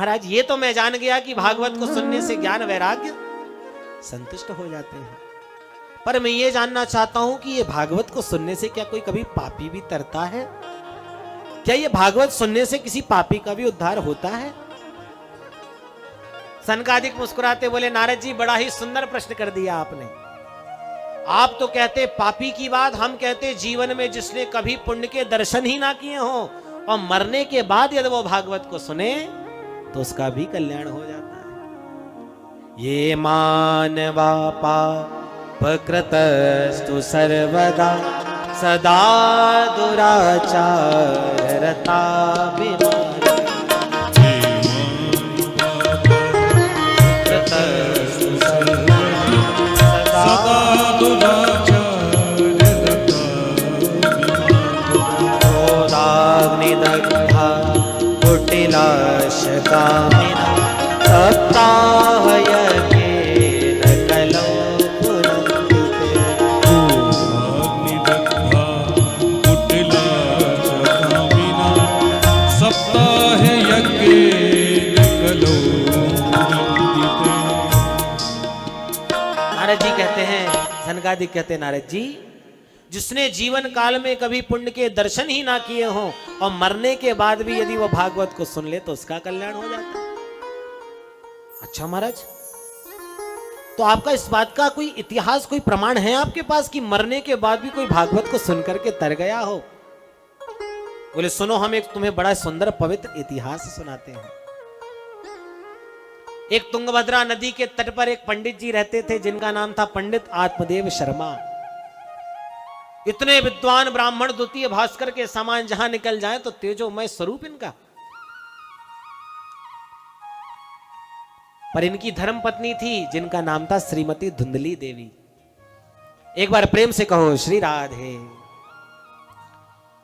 महाराज ये तो मैं जान गया कि भागवत को सुनने से ज्ञान वैराग्य संतुष्ट हो जाते हैं, पर मैं ये जानना चाहता हूं कि ये भागवत को सुनने से क्या कोई कभी पापी भी तरता है? क्या ये भागवत सुनने से किसी पापी का भी उद्धार होता है? सनकादिक मुस्कुराते बोले, नारद जी बड़ा ही सुंदर प्रश्न कर दिया आपने। आप तो कहते पापी की बात, हम कहते जीवन में जिसने कभी पुण्य के दर्शन ही ना किए हो और मरने के बाद यदि वो भागवत को सुने तो उसका भी कल्याण हो जाता है। ये मानवा पापकृतस्तु सर्वदा सदा दुराचारता क्रोधाग्निदग्धा कुटिलाशकामिना सप्ताहयज्ञेन कलौ नारद जी कहते हैं, सनकादिक कहते हैं, नारद जी जिसने जीवन काल में कभी पुण्य के दर्शन ही ना किए हों और मरने के बाद भी यदि वो भागवत को सुन ले तो उसका कल्याण हो जाता है। अच्छा महाराज, तो आपका इस बात का कोई इतिहास, कोई प्रमाण है आपके पास कि मरने के बाद भी कोई भागवत को सुनकर के तर गया हो? बोले सुनो, हम एक तुम्हें बड़ा सुंदर पवित्र इतिहास सुनाते हैं। एक तुंगभद्रा नदी के तट पर एक पंडित जी रहते थे जिनका नाम था पंडित आत्मदेव शर्मा। इतने विद्वान ब्राह्मण, द्वितीय भास्कर के समान, जहां निकल जाए तो तेजोमय स्वरूप इनका। पर इनकी धर्म पत्नी थी जिनका नाम था श्रीमती धुंधली देवी। एक बार प्रेम से कहो श्री राधे।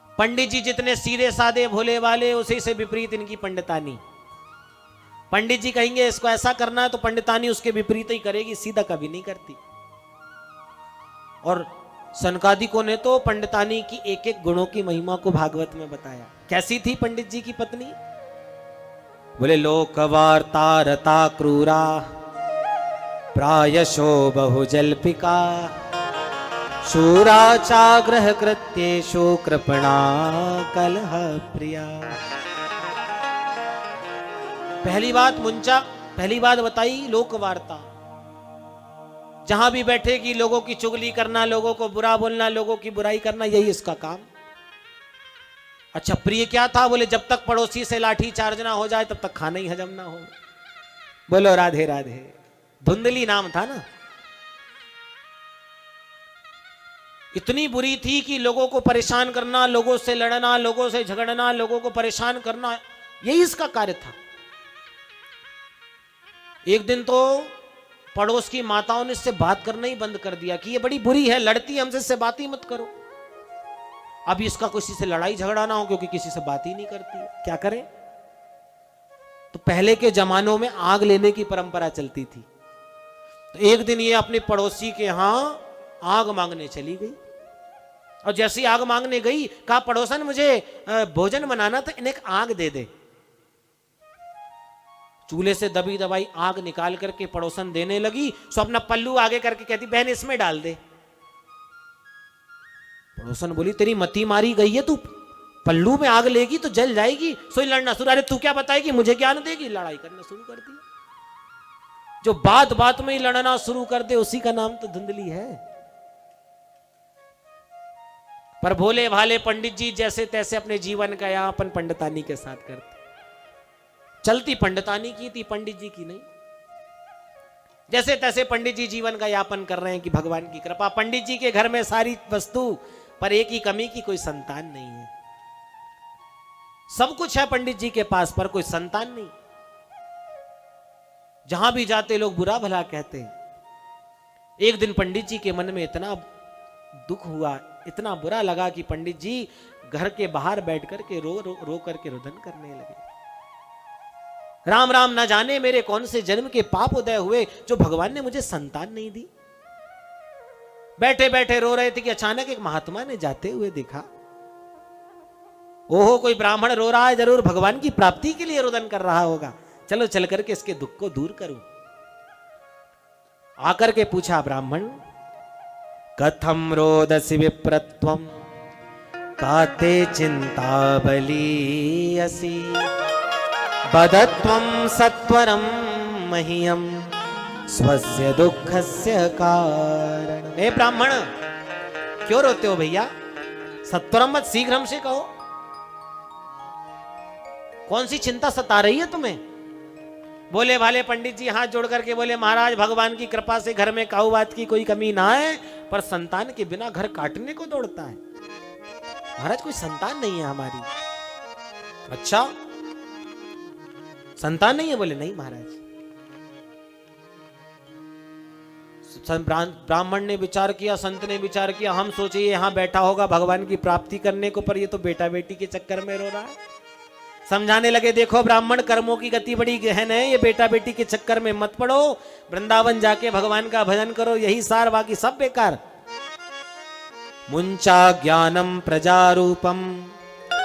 पंडित जी जितने सीधे साधे भोले वाले, उसी से विपरीत इनकी पंडितानी। पंडित जी कहेंगे इसको ऐसा करना है तो पंडितानी उसके विपरीत ही करेगी, सीधा कभी नहीं करती। और सनकादिकों ने तो पंडितानी की एक एक गुणों की महिमा को भागवत में बताया। कैसी थी पंडित जी की पत्नी? बोले लोकवार्ता रता क्रूरा प्रायशो बहुजल्पिका शूराचाग्रह कृत्येषु कृपणा कलह प्रिया। पहली बात बताई लोकवार्ता। जहां भी बैठेगी लोगों की चुगली करना, लोगों को बुरा बोलना, लोगों की बुराई करना, यही इसका काम। अच्छा प्रिय क्या था? बोले जब तक पड़ोसी से लाठी चार्ज ना हो जाए तब तक खाना ही हजम ना हो। बोलो राधे राधे। धुंधली नाम था ना। इतनी बुरी थी कि लोगों को परेशान करना, लोगों से लड़ना, लोगों से झगड़ना, लोगों को परेशान करना, यही इसका कार्य था। एक दिन तो पड़ोस की माताओं ने इससे बात करना ही बंद कर दिया कि ये बड़ी बुरी है, लड़ती है हमसे, इससे बात ही मत करो। अब इसका किसी से लड़ाई झगड़ा ना हो क्योंकि किसी से बात ही नहीं करती है, क्या करें? तो पहले के जमानों में आग लेने की परंपरा चलती थी। तो एक दिन ये अपने पड़ोसी के यहां आग मांगने चली गई और जैसी आग मांगने गई, कहा पड़ोसन मुझे भोजन बनाना तो इन्हें आग दे दे। चूल्हे से दबी दबाई आग निकाल करके पड़ोसन देने लगी। सो अपना पल्लू आगे करके कहती बहन इसमें डाल दे। पड़ोसन बोली तेरी मती मारी गई है, तू पल्लू में आग लेगी तो जल जाएगी। सोई लड़ना शुरू, अरे तू क्या बताएगी, मुझे ज्ञान देगी। लड़ाई करना शुरू कर दी। जो बात बात में ही लड़ना शुरू कर दे उसी का नाम तो धुंधली है। पर भोले भाले पंडित जी जैसे तैसे अपने जीवन का यापन पंडितानी के साथ करते। चलती पंडितानी की थी, पंडित जी की नहीं। जैसे तैसे पंडित जी जीवन का यापन कर रहे हैं कि भगवान की कृपा। पंडित जी के घर में सारी वस्तु, पर एक ही कमी की कोई संतान नहीं है। सब कुछ है पंडित जी के पास पर कोई संतान नहीं। जहां भी जाते लोग बुरा भला कहते हैं। एक दिन पंडित जी के मन में इतना दुख हुआ, इतना बुरा लगा कि पंडित जी घर के बाहर बैठ करके रो करके रुदन करने लगे। राम राम, न जाने मेरे कौन से जन्म के पाप उदय हुए जो भगवान ने मुझे संतान नहीं दी। बैठे बैठे रो रहे थे कि अचानक एक महात्मा ने जाते हुए देखा। ओहो, कोई ब्राह्मण रो रहा है, जरूर भगवान की प्राप्ति के लिए रुदन कर रहा होगा। चलो चल करके इसके दुख को दूर करूं। आकर के पूछा ब्राह्मण, कथम रोदसी विप्रत्वम काते चिंता बलीयसी बदत्वम सत्वरम मह्यम स्वस्य दुःखस्य कारण। हे ब्राह्मण, क्यों रोते हो भैया? सत्वरम मत, शीघ्र हमसे कहो, कौन सी चिंता सता रही है तुम्हें? बोले भाले पंडित जी हाथ जोड़ करके बोले, महाराज भगवान की कृपा से घर में काऊ बात की कोई कमी ना है, पर संतान के बिना घर काटने को दौड़ता है। महाराज कोई संतान नहीं है हमारी। अच्छा, संतान नहीं है? बोले नहीं महाराज। ब्राह्मण ने विचार किया, संत ने विचार किया, हम सोचे यहां बैठा होगा भगवान की प्राप्ति करने को, पर ये तो बेटा बेटी के चक्कर में रो रहा है। समझाने लगे, देखो ब्राह्मण, कर्मों की गति बड़ी गहन है, ये बेटा बेटी के चक्कर में मत पड़ो, वृंदावन जाके भगवान का भजन करो, यही सार, बाकी सब बेकार। मुंचा ज्ञानम प्रजारूपम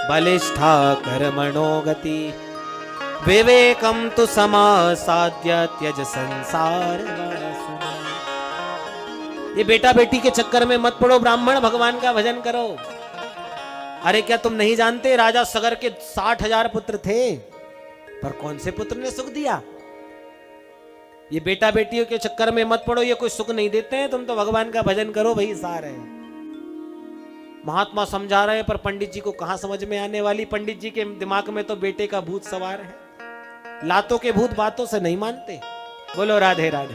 बलिष्ठा कर्मणो गति विवेकम तु समासाद्य त्यज संसार वासना। ये बेटा बेटी के चक्कर में मत पड़ो ब्राह्मण, भगवान का भजन करो। अरे क्या तुम नहीं जानते, राजा सगर के 60,000 पुत्र थे, पर कौन से पुत्र ने सुख दिया? ये बेटा बेटियों के चक्कर में मत पड़ो, ये कोई सुख नहीं देते हैं, तुम तो भगवान का भजन करो, वही सार है। महात्मा समझा रहे हैं, पर पंडित जी को कहां समझ में आने वाली। पंडित जी के दिमाग में तो बेटे का भूत सवार है। लातों के भूत बातों से नहीं मानते। बोलो राधे राधे।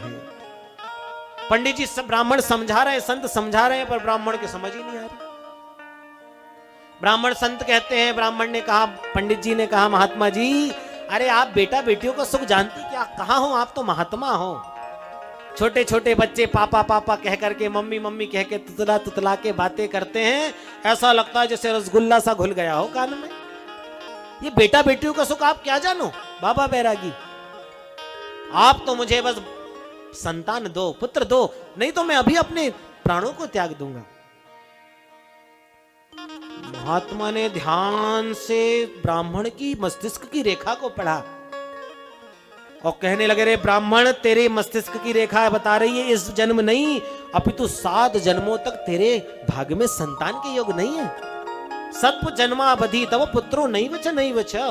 पंडित जी सब ब्राह्मण समझा रहे हैं, संत समझा रहे हैं, पर ब्राह्मण की समझ ही नहीं आ रही। ब्राह्मण संत कहते हैं, ब्राह्मण ने कहा, पंडित जी ने कहा, महात्मा जी अरे आप बेटा बेटियों का सुख जानती क्या? कहां हो आप, तो महात्मा हो। छोटे छोटे बच्चे पापा पापा कह करके, मम्मी मम्मी कह के तुतला तुतला के बातें करते हैं, ऐसा लगता है जैसे रसगुल्ला सा घुल गया हो कान में। ये बेटा बेटियों का सुख आप क्या जानो बाबा बैरागी? आप तो मुझे बस संतान दो, पुत्र दो, नहीं तो मैं अभी अपने प्राणों को त्याग दूंगा। महात्मा ने ध्यान से ब्राह्मण की मस्तिष्क की रेखा को पढ़ा और कहने लगे, रे ब्राह्मण, तेरे मस्तिष्क की रेखा बता रही है इस जन्म नहीं, अपितु 7 जन्मों तक तेरे भाग्य में संतान के योग नहीं है। सत्व जन्मावधि तब पुत्रो नहीं बचा, नहीं बचा।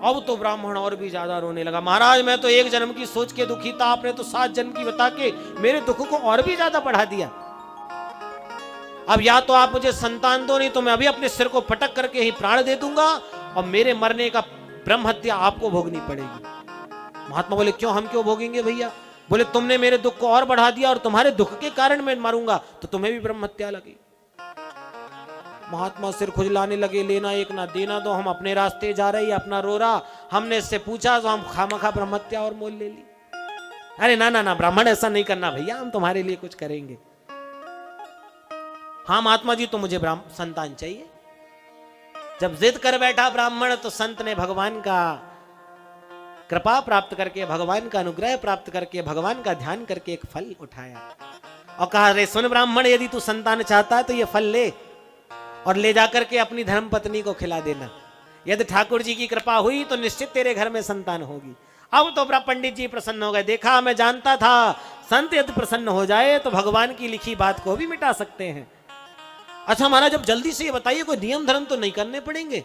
अब तो ब्राह्मण और भी ज्यादा रोने लगा, महाराज मैं तो 1 जन्म की सोच के दुखी था, आपने तो 7 जन्म की बता के मेरे दुख को और भी ज्यादा बढ़ा दिया। अब या तो आप मुझे संतान दो, नहीं तो मैं अभी अपने सिर को पटक करके ही प्राण दे दूंगा और मेरे मरने का ब्रह्म हत्या आपको भोगनी पड़ेगी। महात्मा बोले, क्यों, हम क्यों भोगेंगे भैया? बोले, तुमने मेरे दुख को और बढ़ा दिया और तुम्हारे दुख के कारण मैं मरूंगा तो तुम्हें भी ब्रह्म हत्या लगी। महात्मा सिर खुजलाने लगे, लेना एक ना देना दो, हम अपने रास्ते जा रहे, अपना रो रहा, हमने इससे पूछा तो हम खामखा ब्रह्म हत्या और मोल ले ली। अरे ना ना ना ब्राह्मण, ऐसा नहीं करना भैया, हम तुम्हारे लिए कुछ करेंगे। हाँ महात्मा जी, तो मुझे संतान चाहिए। जब जिद कर बैठा ब्राह्मण, तो संत ने भगवान का कृपा प्राप्त करके, भगवान का अनुग्रह प्राप्त करके, भगवान का ध्यान करके एक फल उठाया और कहा, रे सुन ब्राह्मण, यदि तू संतान चाहता है तो ये फल ले और ले जाकर के अपनी धर्म पत्नी को खिला देना। यदि ठाकुर जी की कृपा हुई तो निश्चित तेरे घर में संतान होगी। अब तो पंडित जी प्रसन्न हो गए। देखा, मैं जानता था संत यदि प्रसन्न हो जाए तो भगवान की लिखी बात को भी मिटा सकते हैं। अच्छा महाराज, जब जल्दी से ये बताइए, कोई नियम धर्म तो नहीं करने पड़ेंगे?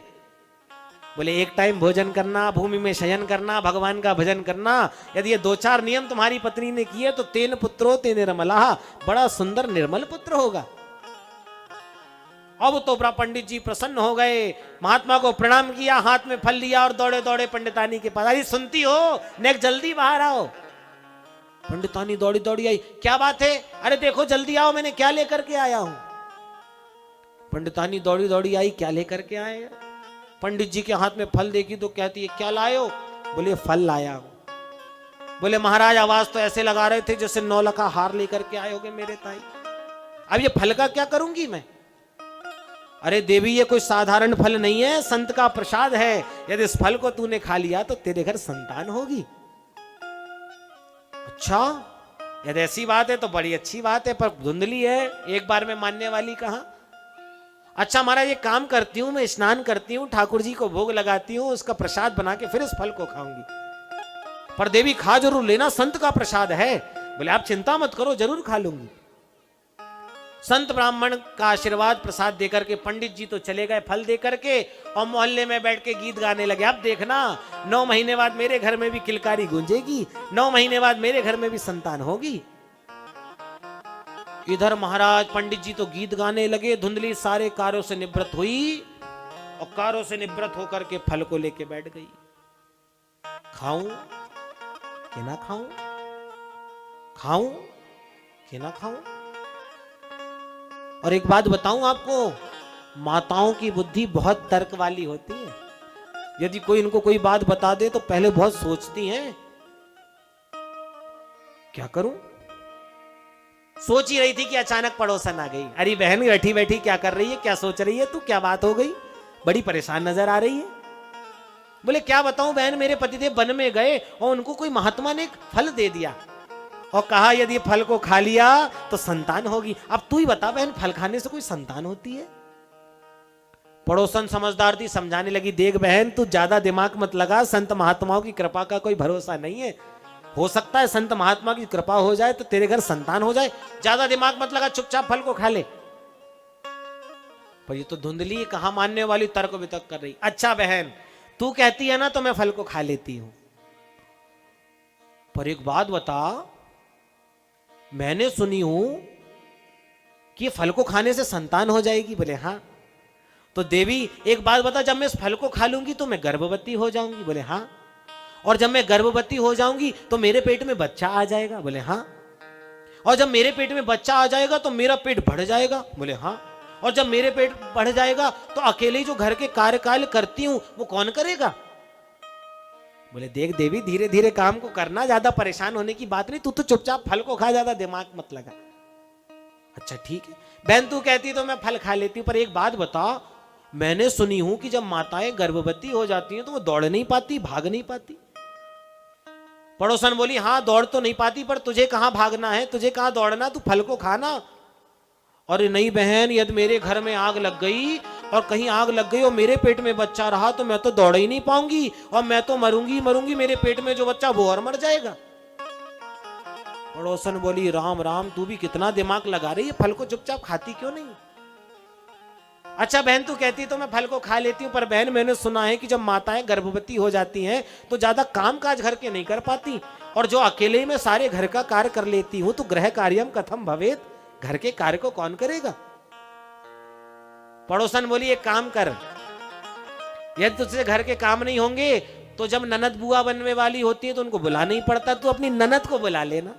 बोले, 1 टाइम भोजन करना, भूमि में शयन करना, भगवान का भजन करना, यदि ये 2-4 नियम तुम्हारी पत्नी ने किए तो तेन पुत्रो तेन निर्मला, बड़ा सुंदर निर्मल पुत्र होगा। अब तो पंडित जी प्रसन्न हो गए, महात्मा को प्रणाम किया, हाथ में फल लिया और दौड़े दौड़े पंडितानी के पास। अरे सुनती हो, नेक जल्दी बाहर आओ। पंडितानी दौड़ी दौड़ी आई, क्या बात है? अरे देखो जल्दी आओ, मैंने क्या लेकर के आया हूं। पंडितानी दौड़ी दौड़ी आई, क्या लेकर के आए? पंडित जी के हाथ में फल देखी तो कहती है, क्या लाए हो? बोले, फल लाया हूं। बोले, महाराज आवाज तो ऐसे लगा रहे थे जैसे 9 लाख हार लेकर के आए होगे मेरे ताई। अब ये फल का क्या करूंगी मैं? अरे देवी, ये कोई साधारण फल नहीं है, संत का प्रसाद है, यदि इस फल को तूने खा लिया तो तेरे घर संतान होगी। अच्छा, यदि ऐसी बात है तो बड़ी अच्छी बात है, पर धुंधली है, एक बार में मानने वाली कहां। अच्छा महाराज ये काम करती हूं, मैं स्नान करती हूं, ठाकुर जी को भोग लगाती हूं, उसका प्रसाद बना के फिर इस फल को खाऊंगी। पर देवी खा जरूर लेना, संत का प्रसाद है। बोले आप चिंता मत करो, जरूर खा लूंगी। संत ब्राह्मण का आशीर्वाद प्रसाद देकर के पंडित जी तो चले गए फल देकर के, और मोहल्ले में बैठ के गीत गाने लगे। अब देखना 9 महीने बाद मेरे घर में भी किलकारी गूंजेगी, 9 महीने बाद मेरे घर में भी संतान होगी। इधर महाराज पंडित जी तो गीत गाने लगे, धुंधली सारे कार्यों से निवृत्त हुई, और कार्यों से निवृत्त होकर के फल को लेके बैठ गई। खाऊं कि ना खाऊं, खाऊं कि ना खाऊं। और एक बात बताऊं आपको, माताओं की बुद्धि बहुत तर्क वाली होती है। यदि कोई इनको कोई बात बता दे तो पहले बहुत सोचती हैं, क्या करूं। सोच ही रही थी कि अचानक पड़ोसन आ गई। अरे बहन बैठी बैठी क्या कर रही है, क्या सोच रही है तू, क्या बात हो गई, बड़ी परेशान नजर आ रही है। बोले क्या बताऊं बहन, मेरे पतिदेव वन में गए और उनको कोई महात्मा ने एक फल दे दिया और कहा यदि फल को खा लिया तो संतान होगी। अब तू ही बता बहन, फल खाने से कोई संतान होती है। पड़ोसन समझदार थी, समझाने लगी, देख बहन तू ज्यादा दिमाग मत लगा, संत महात्माओं की कृपा का कोई भरोसा नहीं है। हो सकता है संत महात्मा की कृपा हो जाए तो तेरे घर संतान हो जाए, ज्यादा दिमाग मत लगा, चुपचाप फल को खा ले। पर ये तो धुंधली कहां मानने वाली तर्क वितर्क कर रही। अच्छा बहन तू कहती है ना तो मैं फल को खा लेती हूं, पर एक बात बता, मैंने सुनी हूं कि फल को खाने से संतान हो जाएगी। बोले हाँ। तो देवी एक बात बता, जब मैं इस फल को खा लूंगी तो मैं गर्भवती हो जाऊंगी। बोले हाँ। और जब मैं गर्भवती हो जाऊंगी तो मेरे पेट में बच्चा आ जाएगा। बोले हाँ। और जब मेरे पेट में बच्चा आ जाएगा तो मेरा पेट बढ़ जाएगा। बोले हाँ। और जब मेरे पेट बढ़ जाएगा तो अकेले ही जो घर के कार्यकाल करती हूं वो कौन करेगा। बोले देख देवी धीरे धीरे काम को करना, ज्यादा परेशान होने की बात नहीं, तू तो चुपचाप फल को खा, ज्यादा दिमाग मत लगा। अच्छा ठीक है बहन तू कहती तो मैं फल खा लेती हूं, पर एक बात बता, मैंने सुनी हूं कि जब माताएं गर्भवती हो जाती हैं तो वो दौड़ नहीं पाती, भाग नहीं पाती। पड़ोसन बोली हाँ दौड़ तो नहीं पाती, पर तुझे कहां भागना है, तुझे कहां दौड़ना, तू फल को खाना। और नहीं बहन, यदि मेरे घर में आग लग गई और कहीं आग लग गई और मेरे पेट में बच्चा रहा तो मैं तो दौड़ ही नहीं पाऊंगी, और मैं तो मरूंगी मरूंगी, मेरे पेट में जो बच्चा वो और मर जाएगा। पड़ोसन बोली राम राम, तू भी कितना दिमाग लगा रही है, फल को चुपचाप खाती क्यों नहीं। अच्छा बहन तू कहती तो मैं फल को खा लेती हूं, पर बहन मैंने सुना है कि जब माताएं गर्भवती हो जाती हैं तो ज्यादा काम काज घर के नहीं कर पाती, और जो अकेले में सारे घर का कार्य कर लेती हूं तो गृह कार्यम कथम भवेत, घर के कार्य को कौन करेगा। पड़ोसन बोली एक काम कर, यदि तुझसे घर के काम नहीं होंगे तो जब ननद बुआ बनने वाली होती है तो उनको बुला नहीं पड़ता, तू अपनी ननद को बुला लेना,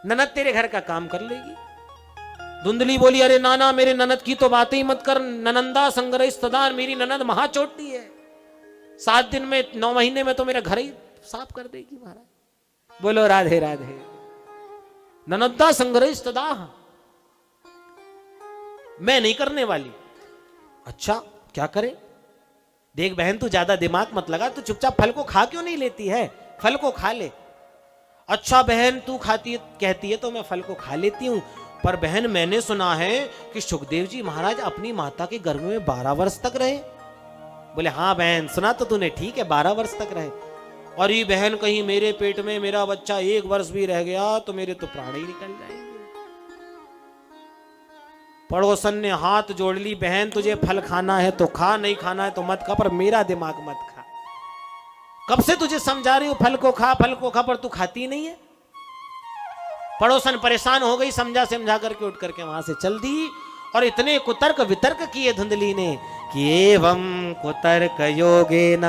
ननद तेरे घर का काम कर लेगी। धुंधली बोली अरे नाना मेरे ननद की तो बात ही मत कर, ननंदा संग्रह सदान, मेरी ननद महाचोटी है, 7 दिन में 9 महीने में तो मेरा घर ही साफ कर देगी महाराज। बोलो राधे राधे। ननंदा संग्रह सदा, मैं नहीं करने वाली। अच्छा क्या करे, देख बहन तू ज्यादा दिमाग मत लगा, तू चुपचाप फल को खा क्यों नहीं लेती है, फल को खा ले। अच्छा बहन तू खाती कहती है तो मैं फल को खा लेती हूं, पर बहन मैंने सुना है कि सुखदेव जी महाराज अपनी माता के गर्भ में 12 वर्ष तक रहे। बोले हाँ बहन सुना तो तूने ठीक है, 12 वर्ष तक रहे। और ये बहन कहीं मेरे पेट में मेरा बच्चा 1 वर्ष भी रह गया तो मेरे तो प्राण ही निकल जाएंगे। पड़ोसन ने हाथ जोड़ ली, बहन तुझे फल खाना है तो खा, नहीं खाना है तो मत खा, पर मेरा दिमाग मत खा। कब से तुझे समझा रही हूं फल को खा, फल को खा, पर तू खाती नहीं है। पड़ोसन परेशान हो गई, समझा समझा करके उठ करके वहां से चल दी। और इतने कुतर्क वितर्क किए धुंधली ने कि एवं कुतर्क योगेन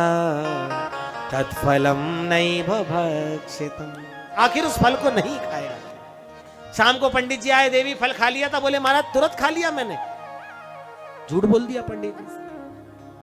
तत्फलम नहीं भक्षितम, आखिर उस फल को नहीं खाया। शाम को पंडित जी आए, देवी फल खा लिया था, बोले महाराज तुरंत खा लिया मैंने। झूठ बोल दिया पंडित जी।